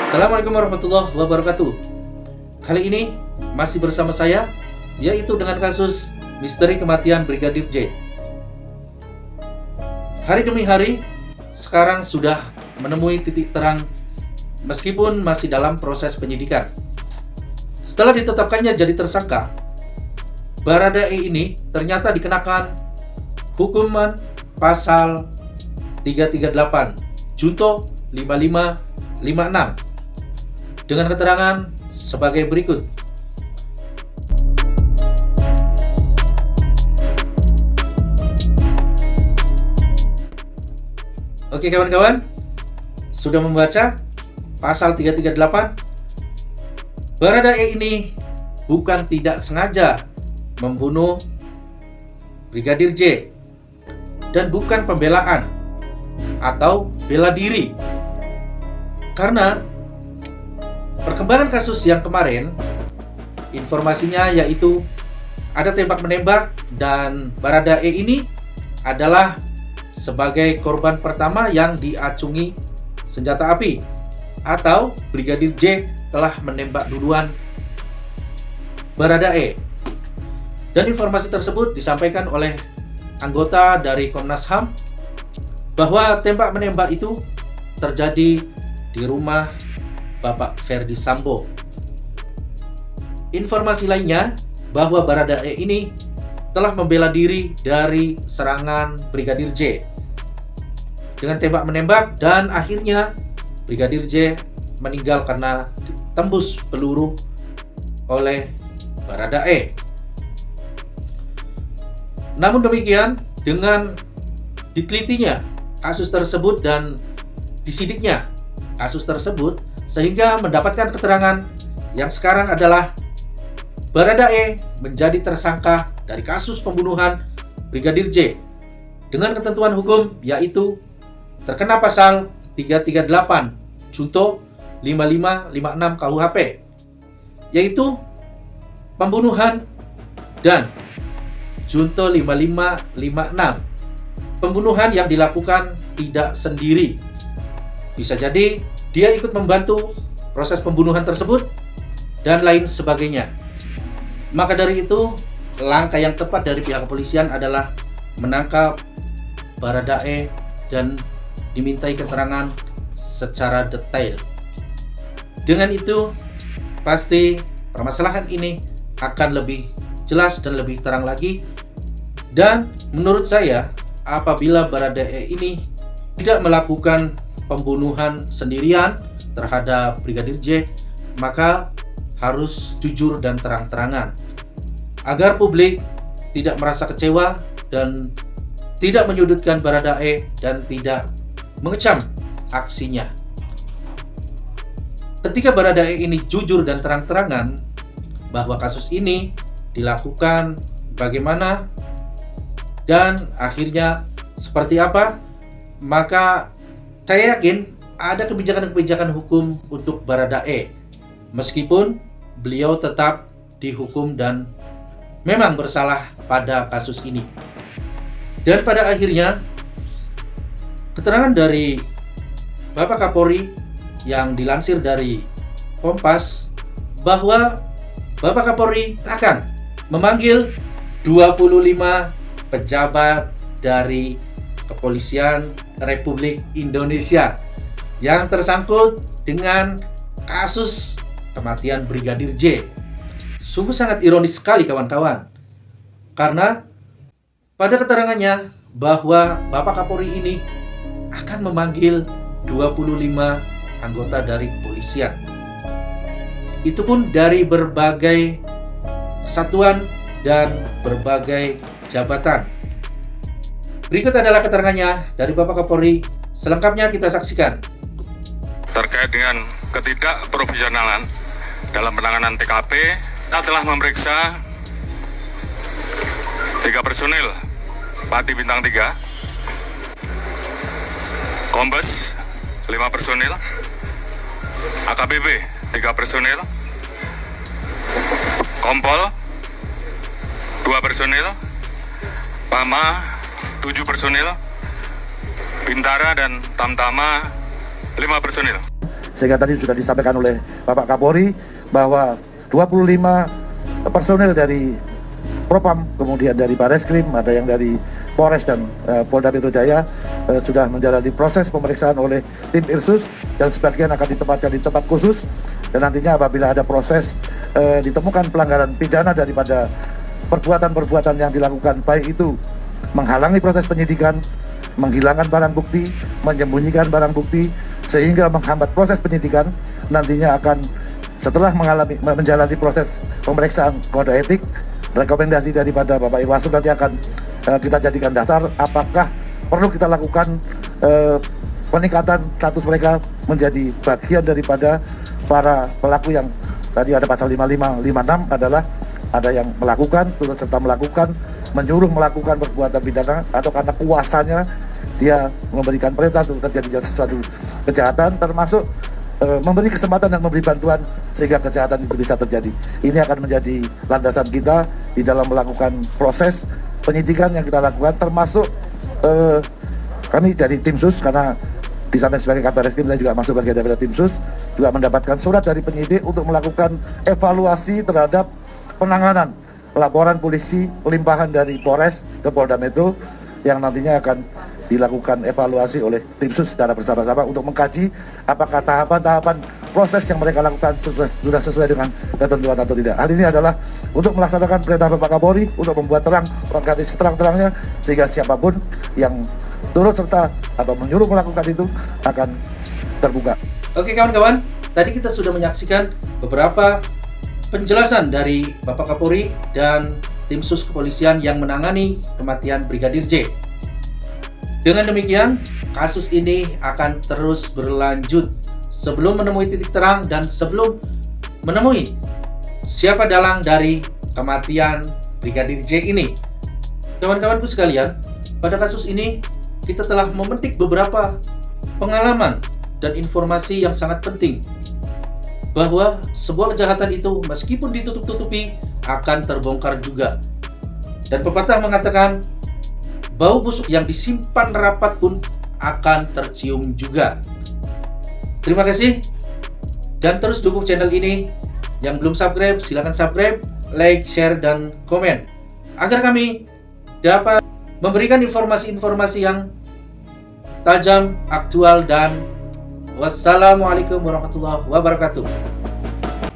Assalamualaikum warahmatullahi wabarakatuh. Kali ini masih bersama saya, yaitu dengan kasus misteri kematian Brigadir J. Hari demi hari, sekarang sudah menemui titik terang meskipun masih dalam proses penyidikan. Setelah ditetapkannya jadi tersangka, Baradae ini ternyata dikenakan hukuman pasal 338 Junto 5556 dengan keterangan sebagai berikut. Oke kawan-kawan, sudah membaca pasal 338? Baradae ini bukan tidak sengaja membunuh Brigadir J dan bukan pembelaan atau bela diri. Karena perkembangan kasus yang kemarin, informasinya yaitu ada tembak-menembak dan Baradae ini adalah sebagai korban pertama yang diacungi senjata api, atau Brigadir J telah menembak duluan Baradae. Dan informasi tersebut disampaikan oleh anggota dari Komnas HAM bahwa tembak-menembak itu terjadi di rumah Bapak Ferdi Sambo. Informasi lainnya bahwa Baradae ini telah membela diri dari serangan Brigadir J dengan tembak-menembak dan akhirnya Brigadir J meninggal karena ditembus peluru oleh Baradae. Namun demikian, dengan ditelitinya kasus tersebut dan disidiknya kasus tersebut, sehingga mendapatkan keterangan yang sekarang adalah Baradae menjadi tersangka dari kasus pembunuhan Brigadir J dengan ketentuan hukum yaitu terkena pasal 338 Junto 5556 KUHP, yaitu pembunuhan, dan Junto 5556 pembunuhan yang dilakukan tidak sendiri. Bisa jadi dia ikut membantu proses pembunuhan tersebut dan lain sebagainya. Maka dari itu, langkah yang tepat dari pihak kepolisian adalah menangkap Baradae dan dimintai keterangan secara detail. Dengan itu, pasti permasalahan ini akan lebih jelas dan lebih terang lagi. Dan menurut saya, apabila Baradae ini tidak melakukan pembunuhan sendirian terhadap Brigadir J, maka harus jujur dan terang-terangan agar publik tidak merasa kecewa dan tidak menyudutkan Baradae dan tidak mengecam aksinya. Ketika Baradae ini jujur dan terang-terangan bahwa kasus ini dilakukan bagaimana dan akhirnya seperti apa, maka saya yakin ada kebijakan-kebijakan hukum untuk Baradae, meskipun beliau tetap dihukum dan memang bersalah pada kasus ini. Dan pada akhirnya, keterangan dari Bapak Kapolri yang dilansir dari Kompas bahwa Bapak Kapolri akan memanggil 25 pejabat dari Kepolisian Republik Indonesia yang tersangkut dengan kasus kematian Brigadir J. Sungguh sangat ironis sekali kawan-kawan, karena pada keterangannya bahwa Bapak Kapolri ini akan memanggil 25 anggota dari kepolisian. Itu pun dari berbagai satuan dan berbagai jabatan. Berikut adalah keterangannya dari Bapak Kapolri. Selengkapnya kita saksikan. Terkait dengan ketidakprofesionalan dalam penanganan TKP, kita telah memeriksa 3 personil Pati Bintang 3, Kombes 5 personil, AKBP 3 personil, Kompol 2 personil, Pama 7 personil, Bintara dan Tamtama 5 personil. sehingga tadi sudah disampaikan oleh Bapak Kapolri bahwa 25 personel dari Propam, kemudian dari Bareskrim, ada yang dari Polres dan Polda Metro Jaya sudah menjalani proses pemeriksaan oleh tim Irsus dan sebagian akan ditempatkan di tempat khusus, dan nantinya apabila ada proses ditemukan pelanggaran pidana daripada perbuatan-perbuatan yang dilakukan, baik itu menghalangi proses penyidikan, menghilangkan barang bukti, menyembunyikan barang bukti, sehingga menghambat proses penyidikan, nantinya akan setelah menjalani proses pemeriksaan kode etik, rekomendasi daripada Bapak Irwasum nanti akan kita jadikan dasar apakah perlu kita lakukan peningkatan status mereka menjadi bagian daripada para pelaku yang tadi ada pasal 55, 56 adalah ada yang melakukan, turut serta melakukan, menyuruh melakukan perbuatan pidana, atau karena kuasanya dia memberikan perintah untuk terjadinya sesuatu kejahatan, termasuk memberi kesempatan dan memberi bantuan sehingga kejahatan itu bisa terjadi. Ini akan menjadi landasan kita di dalam melakukan proses penyidikan yang kita lakukan, termasuk kami dari tim sus, karena di samping sebagai Kabar Reskrim saya juga masuk bagian dari tim sus, juga mendapatkan surat dari penyidik untuk melakukan evaluasi terhadap penanganan laporan polisi limpahan dari Polres ke Polda Metro yang nantinya akan dilakukan evaluasi oleh tim sus secara bersama-sama untuk mengkaji apakah tahapan-tahapan proses yang mereka lakukan sudah sesuai dengan ketentuan atau tidak. Hal ini adalah untuk melaksanakan perintah Bapak Kapolri untuk membuat terang, mengkaji seterang-terangnya, sehingga siapapun yang turut serta atau menyuruh melakukan itu akan terbuka. Oke kawan-kawan, tadi kita sudah menyaksikan beberapa penjelasan dari Bapak Kapolri dan tim sus kepolisian yang menangani kematian Brigadir J. Dengan demikian, kasus ini akan terus berlanjut sebelum menemui titik terang dan sebelum menemui siapa dalang dari kematian Brigadir J ini. Kawan-kawanku sekalian, pada kasus ini kita telah memetik beberapa pengalaman dan informasi yang sangat penting bahwa sebuah kejahatan itu meskipun ditutup-tutupi akan terbongkar juga. Dan pepatah mengatakan bau busuk yang disimpan rapat pun akan tercium juga. Terima kasih dan terus dukung channel ini. Yang belum subscribe silahkan subscribe, like, share, dan komen agar kami dapat memberikan informasi-informasi yang tajam, aktual, dan wassalamualaikum warahmatullahi wabarakatuh.